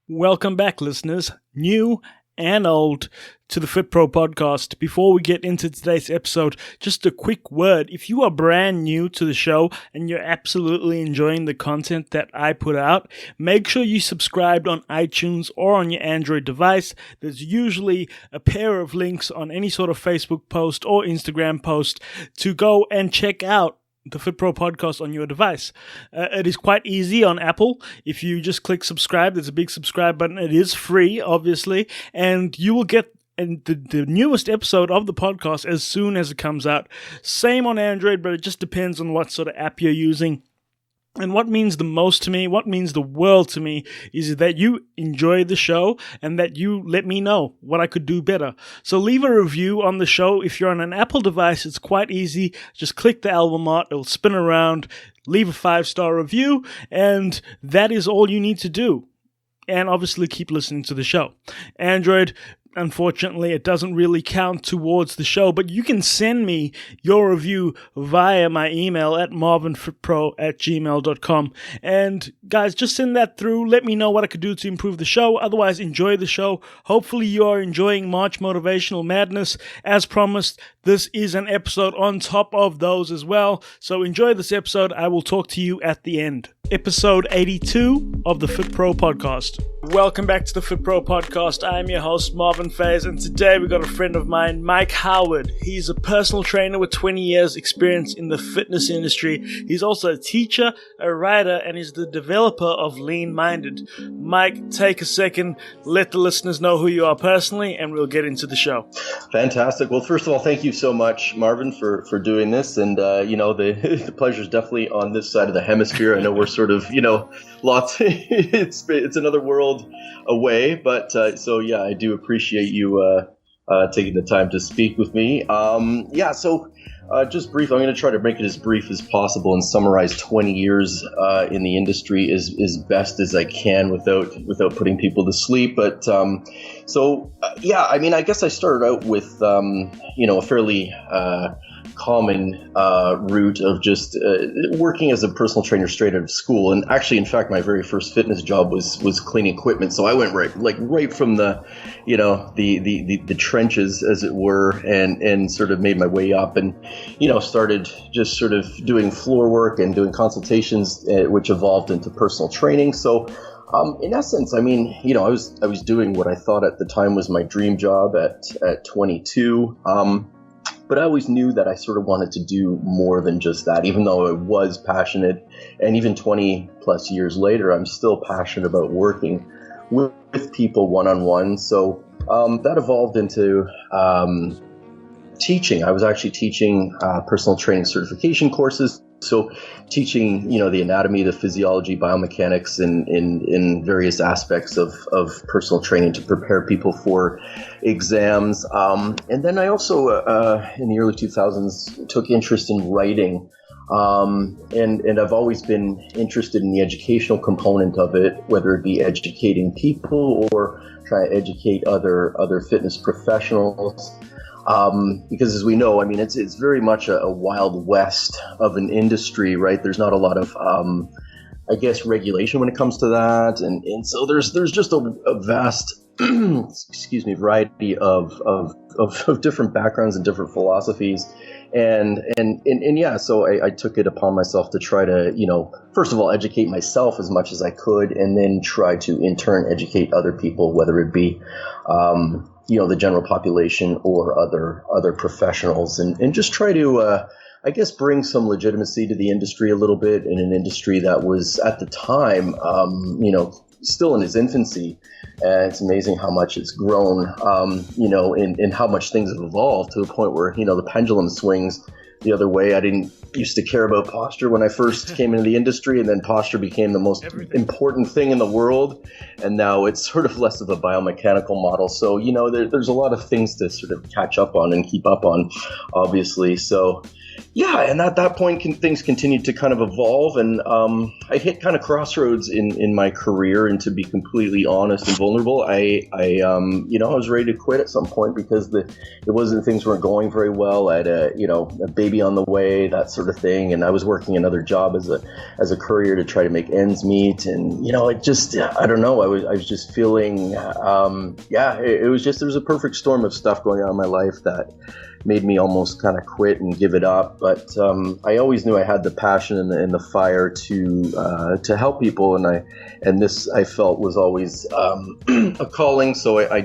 Welcome back, listeners, new and old, to the FitPro podcast. Before we get into today's episode, just a quick word. If you are brand new to the show and you're absolutely enjoying the content that I put out, make sure you subscribed on iTunes or on your Android device. There's usually a pair of links on any sort of Facebook post or Instagram post to go and check out the FitPro podcast on your device. It is quite easy on Apple. If you just click subscribe, there's a big subscribe button. It is free, obviously, and you will get the newest episode of the podcast as soon as it comes out. Same on Android, but it just depends on what sort of app you're using. And what means the most to me, what means the world to me, is that you enjoy the show and that you let me know what I could do better. So leave a review on the show. If you're on an Apple device, it's quite easy. Just click the album art, it'll spin around, leave a 5-star review, and that is all you need to do. And obviously keep listening to the show. Android, unfortunately, it doesn't really count towards the show, but you can send me your review via my email at marvinfitpro@gmail.com. And guys, just send that through. Let me know what I could do to improve the show. Otherwise, enjoy the show. Hopefully you are enjoying March Motivational Madness. As promised, this is an episode on top of those as well. So enjoy this episode. I will talk to you at the end. Episode 82 of the FitPro podcast. Welcome back to the FitPro podcast. I'm your host, Marvin Faze, and today we got a friend of mine, Mike Howard. He's a personal trainer with 20 years experience in the fitness industry. He's also a teacher, a writer, and he's the developer of Lean Minded. Mike, take a second, let the listeners know who you are personally, and we'll get into the show. Fantastic. Well, first of all, thank you so much, Marvin, for doing this. And, the pleasure is definitely on this side of the hemisphere. I know we're sort of, lots, it's another world away, but so yeah, I do appreciate you taking the time to speak with me. Just brief, I'm going to try to make it as brief as possible and summarize 20 years in the industry as best as I can without putting people to sleep. But I guess I started out with a fairly common route of just working as a personal trainer straight out of school. And actually, in fact, my very first fitness job was cleaning equipment. So I went right from the trenches, as it were, and sort of made my way up and, started just sort of doing floor work and doing consultations, which evolved into personal training. So in essence, I was doing what I thought at the time was my dream job at 22. But I always knew that I sort of wanted to do more than just that, even though I was passionate. And even 20 plus years later, I'm still passionate about working with people one-on-one. So that evolved into teaching. I was actually teaching personal training certification courses. So teaching, the anatomy, the physiology, biomechanics in various aspects of personal training to prepare people for exams. And then I also, in the early 2000s, took interest in writing. And I've always been interested in the educational component of it, whether it be educating people or trying to educate other fitness professionals. Because as we know, it's very much a wild west of an industry, right? There's not a lot of, regulation when it comes to that. And so there's just a vast, variety of different backgrounds and different philosophies. So I took it upon myself to try to, first of all, educate myself as much as I could, and then try to in turn educate other people, whether it be, the general population or other professionals, and just try to, bring some legitimacy to the industry a little bit, in an industry that was at the time, still in its infancy. And it's amazing how much it's grown, and how much things have evolved to the point where, the pendulum swings the other way. I didn't used to care about posture when I first came into the industry, and then posture became the most important thing in the world. And now it's sort of less of a biomechanical model. So, there's a lot of things to sort of catch up on and keep up on, obviously. So, Yeah, and at that point, things continued to kind of evolve, and I hit kind of crossroads in my career. And to be completely honest and vulnerable, I was ready to quit at some point because things weren't going very well. I had a baby on the way, that sort of thing, and I was working another job as a courier to try to make ends meet. And I don't know, I was just feeling, there was a perfect storm of stuff going on in my life that made me almost kind of quit and give it up. But I always knew I had the passion and the fire to help people, and this I felt was always a calling. So I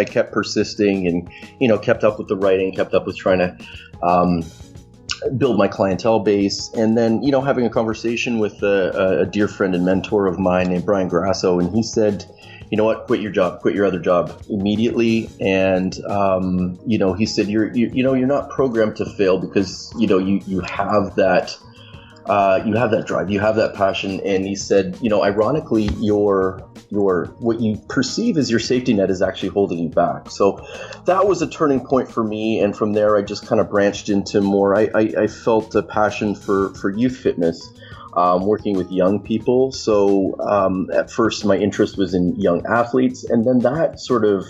kept persisting and kept up with the writing, kept up with trying to build my clientele base, and then having a conversation with a dear friend and mentor of mine named Brian Grasso, and he said, you know what, quit your other job immediately. And, he said, you're not programmed to fail because, you have that drive, you have that passion. And he said, ironically, your what you perceive as your safety net is actually holding you back. So that was a turning point for me. And from there, I just kind of branched into more, I felt a passion for youth fitness. Working with young people. So at first my interest was in young athletes, and then that sort of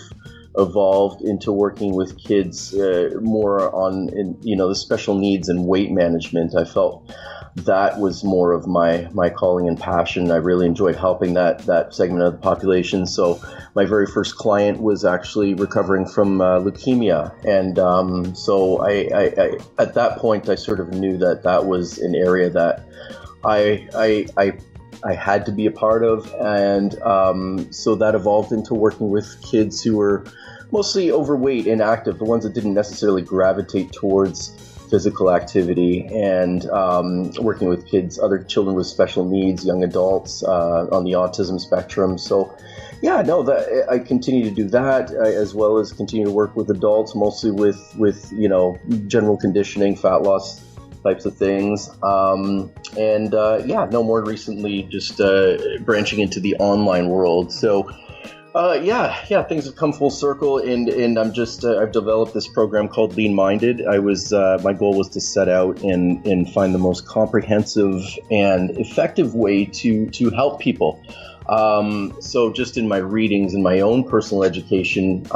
evolved into working with kids more on the special needs and weight management. I felt that was more of my calling and passion. I really enjoyed helping that segment of the population. So my very first client was actually recovering from leukemia. And so I at that point I sort of knew that was an area that I had to be a part of, and so that evolved into working with kids who were mostly overweight, inactive, the ones that didn't necessarily gravitate towards physical activity, and working with other children with special needs, young adults on the autism spectrum. So I continue to do that, as well as continue to work with adults, mostly with general conditioning, fat loss types of things. More recently, just branching into the online world. So things have come full circle, and I'm just I've developed this program called Lean Minded. My goal was to set out and find the most comprehensive and effective way to help people. So just in my readings and my own personal education,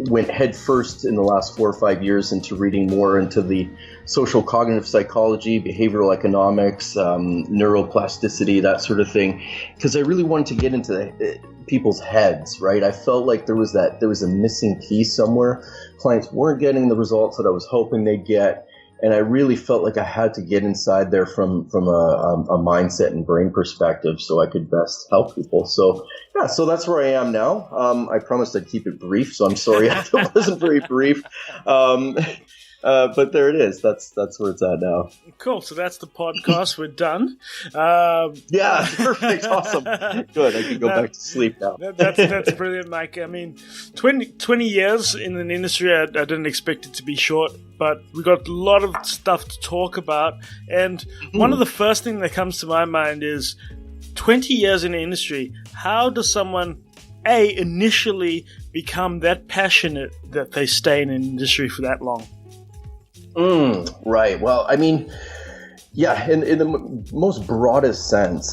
went head first in the last 4 or 5 years into reading more into the social cognitive psychology, behavioral economics, neuroplasticity, that sort of thing, because I really wanted to get into people's heads, right? I felt like there was a missing piece somewhere. Clients weren't getting the results that I was hoping they'd get. And I really felt like I had to get inside there from a mindset and brain perspective so I could best help people. So that's where I am now. I promised I'd keep it brief, so I'm sorry it wasn't very brief. But there it is. That's where it's at now. Cool. So that's the podcast. We're done. Perfect. Awesome. Good. I can go back to sleep now. That's brilliant, Mike. I mean, 20 years in an industry, I didn't expect it to be short, but we got a lot of stuff to talk about. And one of the first things that comes to my mind is 20 years in the industry. How does someone initially become that passionate that they stay in an industry for that long? Right. Well, I mean, in the most broadest sense,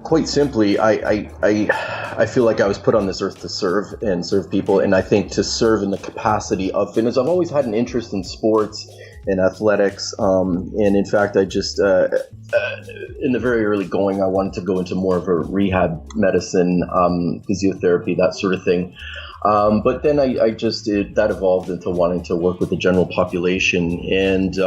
quite simply, I feel like I was put on this earth to serve and serve people, and I think to serve in the capacity of fitness. I've always had an interest in sports and athletics, and in fact, I just in the very early going, I wanted to go into more of a rehab medicine, physiotherapy, that sort of thing. But then that evolved into wanting to work with the general population. And,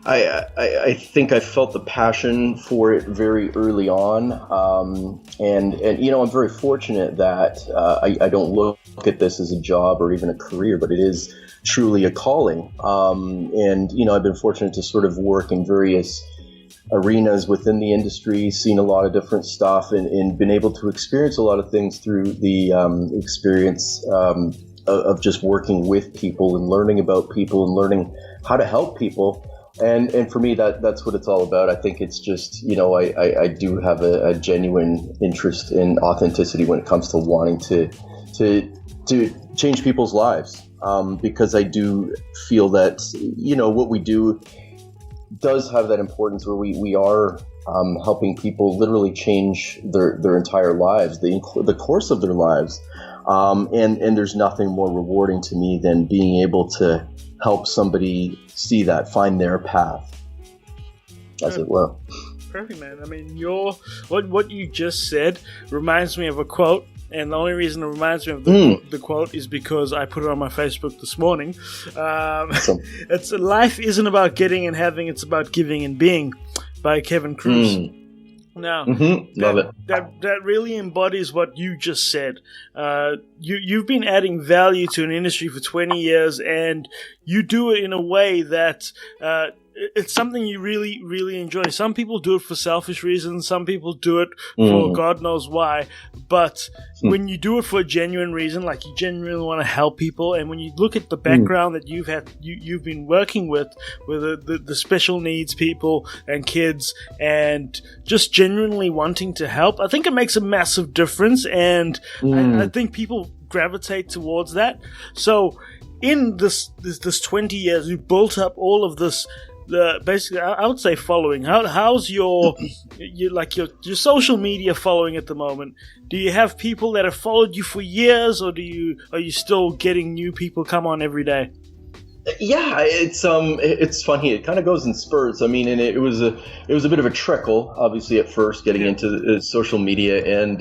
I think I felt the passion for it very early on. I'm very fortunate that, I don't look at this as a job or even a career, but it is truly a calling. I've been fortunate to sort of work in various arenas within the industry, seen a lot of different stuff, and been able to experience a lot of things through the experience of just working with people and learning about people and learning how to help people. And for me, that's what it's all about. I think it's just, I do have a genuine interest in authenticity when it comes to wanting to change people's lives. because I do feel that, what we do does have that importance where we are helping people literally change their entire lives, the course of their lives. And there's nothing more rewarding to me than being able to help somebody see that, find their path, as it were. Perfect, man. I mean, what you just said reminds me of a quote. And the only reason it reminds me of the quote is because I put it on my Facebook this morning. It's life isn't about getting and having; it's about giving and being, by Kevin Cruz. Now, love it. That really embodies what you just said. You've been adding value to an industry for 20 years, and you do it in a way that it's something you really, really enjoy. Some people do it for selfish reasons. Some people do it for God knows why. But when you do it for a genuine reason, like you genuinely want to help people, and when you look at the background that you've been working with the special needs people and kids, and just genuinely wanting to help, I think it makes a massive difference. And I think people gravitate towards that. So in this 20 years, you built up all of this. Basically, I would say following. How's your social media following at the moment? Do you have people that have followed you for years, or are you still getting new people come on every day? Yeah, it's funny. It kind of goes in spurts. I mean, and it was a bit of a trickle, obviously, at first getting into social media, and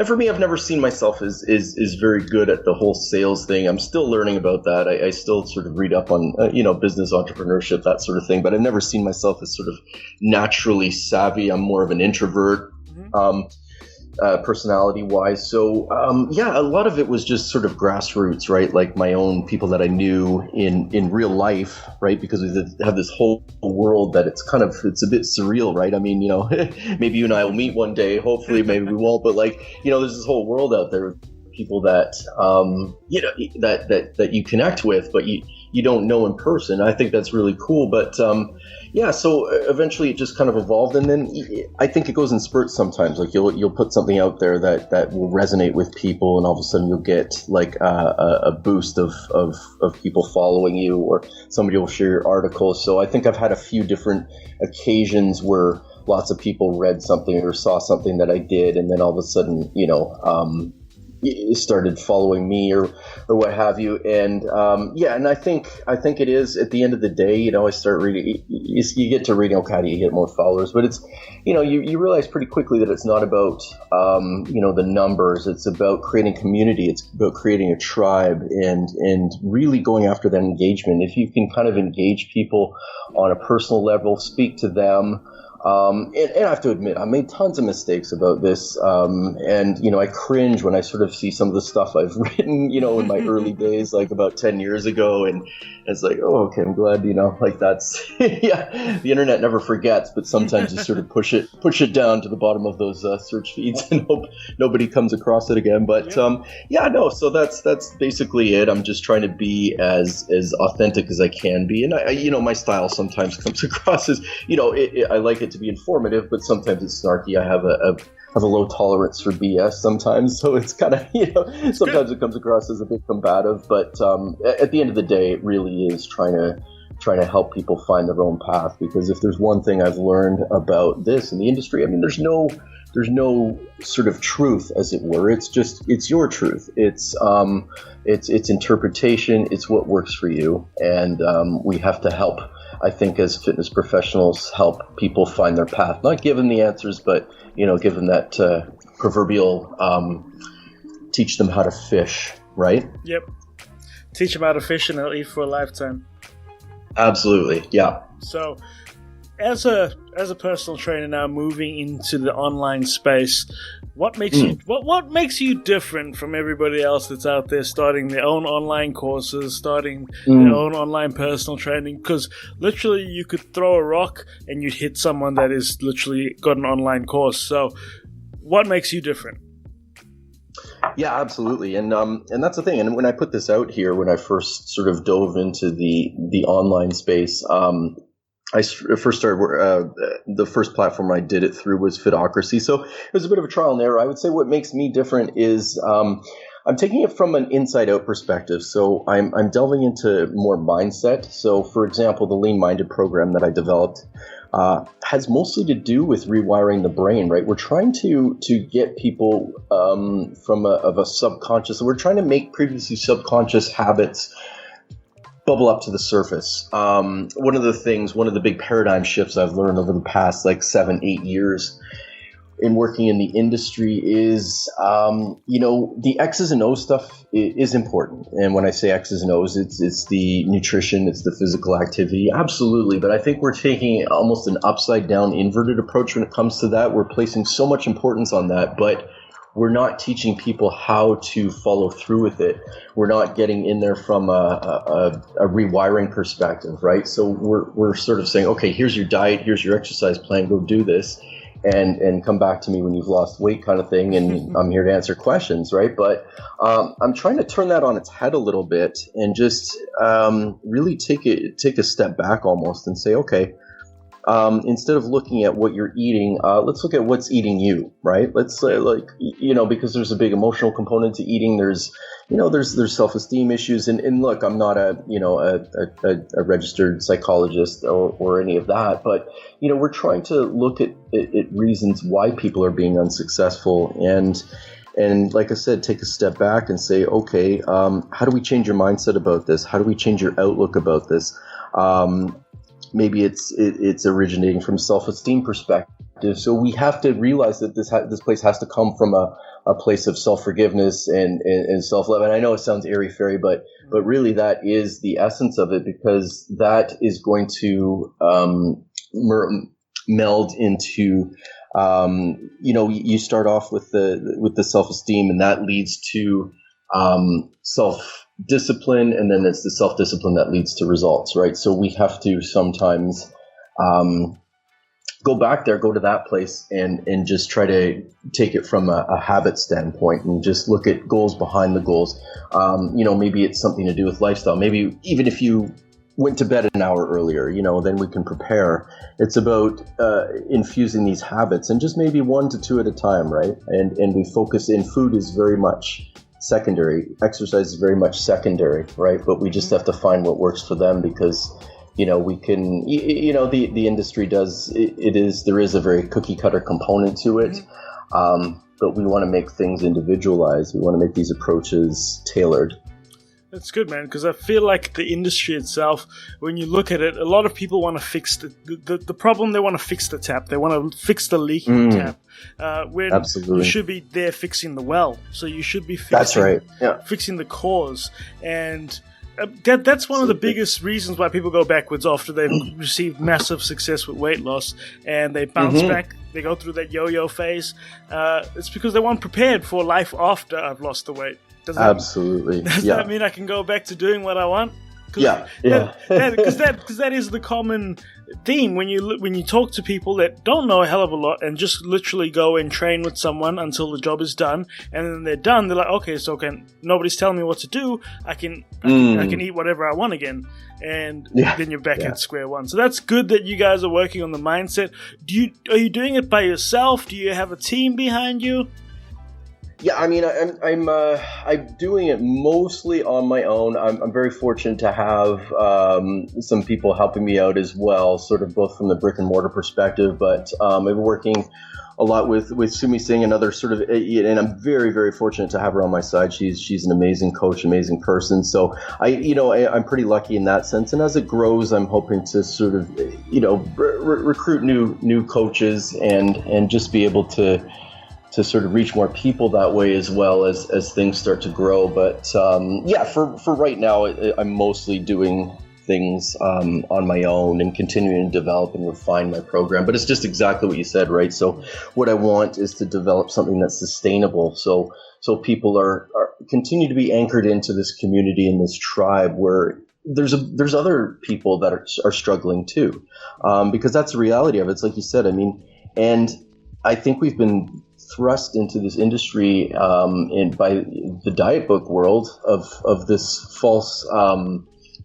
for me, I've never seen myself as very good at the whole sales thing. I'm still learning about that. I still sort of read up on business entrepreneurship, that sort of thing, but I've never seen myself as sort of naturally savvy. I'm more of an introvert. Personality-wise. So, a lot of it was just sort of grassroots, right? Like my own people that I knew in real life, right? Because we have this whole world that it's a bit surreal, right? I mean, maybe you and I will meet one day. Hopefully, maybe we won't. But there's this whole world out there of people that, that you connect with, but you don't know in person. I think that's really cool. But so eventually it just kind of evolved, and then I think it goes in spurts sometimes. Like you'll put something out there that will resonate with people, and all of a sudden you'll get like a boost of people following you, or somebody will share your article. So I think I've had a few different occasions where lots of people read something or saw something that I did, and then all of a sudden, started following me or what have you. And and I think it is, at the end of the day, I start reading, you get to reading, okay, how do you get more followers? But it's, you realize pretty quickly that it's not about the numbers. It's about creating community. It's about creating a tribe and really going after that engagement. If you can kind of engage people on a personal level, speak to them. And I have to admit, I made tons of mistakes about this. And I cringe when I sort of see some of the stuff I've written, in my early days, like about 10 years ago. And it's like, oh, okay, I'm glad, that's, the internet never forgets, but sometimes you sort of push it down to the bottom of those search feeds and hope nobody comes across it again. But, so that's basically it. I'm just trying to be as authentic as I can be. And my style sometimes comes across as, I like it to be informative, but sometimes it's snarky. I have a low tolerance for BS sometimes, so it's kind of sometimes it comes across as a bit combative. But at the end of the day, it really is trying to help people find their own path. Because if there's one thing I've learned about this in the industry, I mean, there's no sort of truth, as it were. It's your truth. It's interpretation. It's what works for you, and we have to help. I think as fitness professionals, help people find their path. Not give them the answers, but give them that proverbial teach them how to fish, right? Yep. Teach them how to fish and they'll eat for a lifetime. Absolutely, yeah. So, as a personal trainer now, moving into the online space, what makes you what makes you different from everybody else that's out there starting their own online courses, starting their own online personal training? Because literally, you could throw a rock and you'd hit someone that is literally got an online course. So, what makes you different? Yeah, absolutely, and that's the thing. And when I put this out here, when I first sort of dove into the online space, I first started, the first platform I did it through was Fitocracy. So it was a bit of a trial and error. I would say what makes me different is I'm taking it from an inside-out perspective. So I'm delving into more mindset. So, for example, the Lean-Minded program that I developed has mostly to do with rewiring the brain, right? We're trying to get people from a subconscious. We're trying to make previously subconscious habits bubble up to the surface. One of the big paradigm shifts I've learned over the past 7-8 years in working in the industry is, the X's and O's stuff is important. And when I say X's and O's, it's the nutrition, it's the physical activity, absolutely. But I think we're taking almost an upside down, inverted approach when it comes to that. We're placing so much importance on that, but we're not teaching people how to follow through with it. We're not getting in there from a rewiring perspective, right? So we're sort of saying, okay, here's your diet, here's your exercise plan, go do this. And come back to me when you've lost weight kind of thing, and I'm here to answer questions, right? But I'm trying to turn that on its head a little bit and just really take a step back almost and say, okay, instead of looking at what you're eating, let's look at what's eating you, right? Let's say because there's a big emotional component to eating. There's self-esteem issues, and look, I'm not a registered psychologist or any of that, but we're trying to look at reasons why people are being unsuccessful, and like I said, take a step back and say, okay, how do we change your mindset about this? How do we change your outlook about this? Maybe it's originating from self-esteem perspective. So we have to realize that this place has to come from a place of self-forgiveness and self-love. And I know it sounds airy-fairy, but really that is the essence of it, because that is going to meld into you start off with the self-esteem, and that leads to self-discipline, and then it's the self-discipline that leads to results, right? So we have to sometimes go back there, go to that place, and just try to take it from a habit standpoint, and just look at goals behind the goals. Maybe it's something to do with lifestyle. Maybe even if you went to bed an hour earlier, then we can prepare. It's about infusing these habits, and just maybe 1 to 2 at a time, right? And we focus in. Food is very much secondary. Exercise is very much secondary, right? But we just have to find what works for them, because we can, the industry there is a very cookie cutter component to it. But we want to make things individualized. We want to make these approaches tailored. That's good, man, because I feel like the industry itself, when you look at it, a lot of people want to fix the problem. They want to fix the tap. They want to fix the leaking tap. When Absolutely. you should be there fixing the well. So you should be fixing the cause. And that's one of the biggest reasons why people go backwards after they've received massive success with weight loss, and they bounce back. They go through that yo-yo phase. It's because they weren't prepared for life after I've lost the weight. Does that mean I can go back to doing what I want? Because that is the common theme when you talk to people that don't know a hell of a lot and just literally go and train with someone until the job is done, and then they're done. They're like, okay, so nobody's telling me what to do. I can eat whatever I want again, and then you're back at square one. So that's good that you guys are working on the mindset. Are you doing it by yourself? Do you have a team behind you? Yeah, I mean, I'm doing it mostly on my own. I'm very fortunate to have some people helping me out as well, sort of both from the brick and mortar perspective. But I've been working a lot with Sumi Singh, another sort of, and I'm very, very fortunate to have her on my side. She's an amazing coach, amazing person. So I'm pretty lucky in that sense. And as it grows, I'm hoping to sort of, recruit new coaches and just be able to sort of reach more people that way as well as things start to grow. But for right now, I'm mostly doing things on my own and continuing to develop and refine my program. But it's just exactly what you said, right? So what I want is to develop something that's sustainable. So people are continue to be anchored into this community and this tribe where there's other people that are struggling too, because that's the reality of it. It's like you said, I mean, and I think we've been thrust into this industry by the diet book world of this false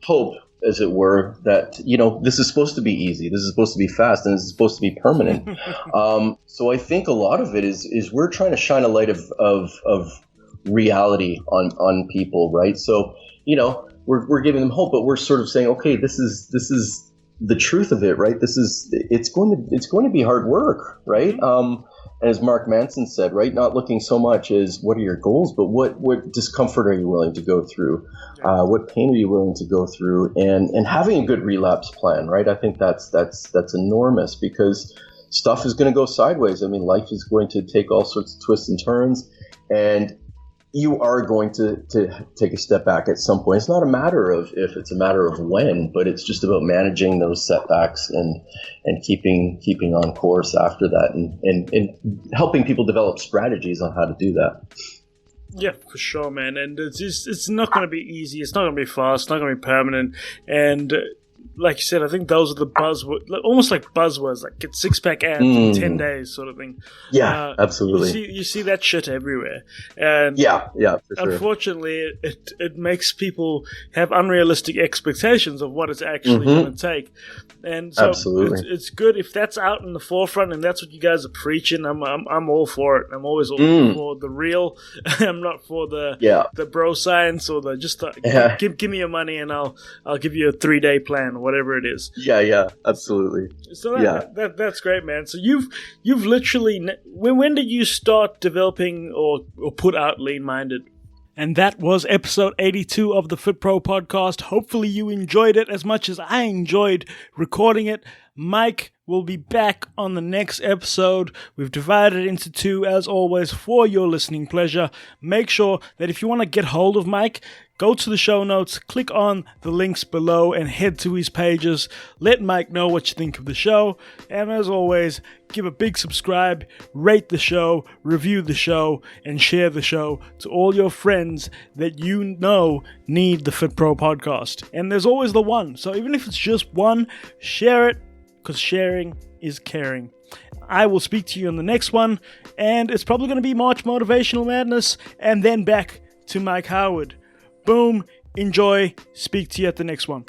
hope, as it were, that this is supposed to be easy, this is supposed to be fast, and this is supposed to be permanent. So I think a lot of it is we're trying to shine a light of reality on people, right? So, we're giving them hope, but we're sort of saying, okay, this is the truth of it, right? It's going to be hard work, right? And as Mark Manson said, right, not looking so much as what are your goals, but what discomfort are you willing to go through? What pain are you willing to go through? And having a good relapse plan, right? I think that's enormous, because stuff is going to go sideways. I mean, life is going to take all sorts of twists and turns, and you are going to take a step back at some point. It's not a matter of if, it's a matter of when, but it's just about managing those setbacks and keeping on course after that, and helping people develop strategies on how to do that. Yeah, for sure, man. And it's not going to be easy. It's not going to be fast. It's not going to be permanent. And like you said, I think those are the buzzwords, almost like buzzwords, like get six-pack abs in 10 days sort of thing. Yeah, absolutely. You see that shit everywhere. And yeah, for sure. Unfortunately, it makes people have unrealistic expectations of what it's actually going to take. And so absolutely. It's good if that's out in the forefront and that's what you guys are preaching. I'm all for it. I'm always all for the real. I'm not for the bro science or give me your money and I'll give you a 3-day plan or whatever it is. Yeah, absolutely. So that's great, man. So you've literally, when did you start developing or put out Lean Minded? And that was episode 82 of the Fit Pro podcast. Hopefully you enjoyed it as much as I enjoyed recording it. Mike will be back on the next episode. We've divided it into 2, as always, for your listening pleasure. Make sure that if you want to get hold of Mike, go to the show notes, click on the links below, and head to his pages. Let Mike know what you think of the show. And as always, give a big subscribe, rate the show, review the show, and share the show to all your friends that you know need the Fit Pro podcast. And there's always the one. So even if it's just one, share it, because sharing is caring. I will speak to you on the next one, and it's probably going to be March Motivational Madness, and then back to Mike Howard. Boom, enjoy, speak to you at the next one.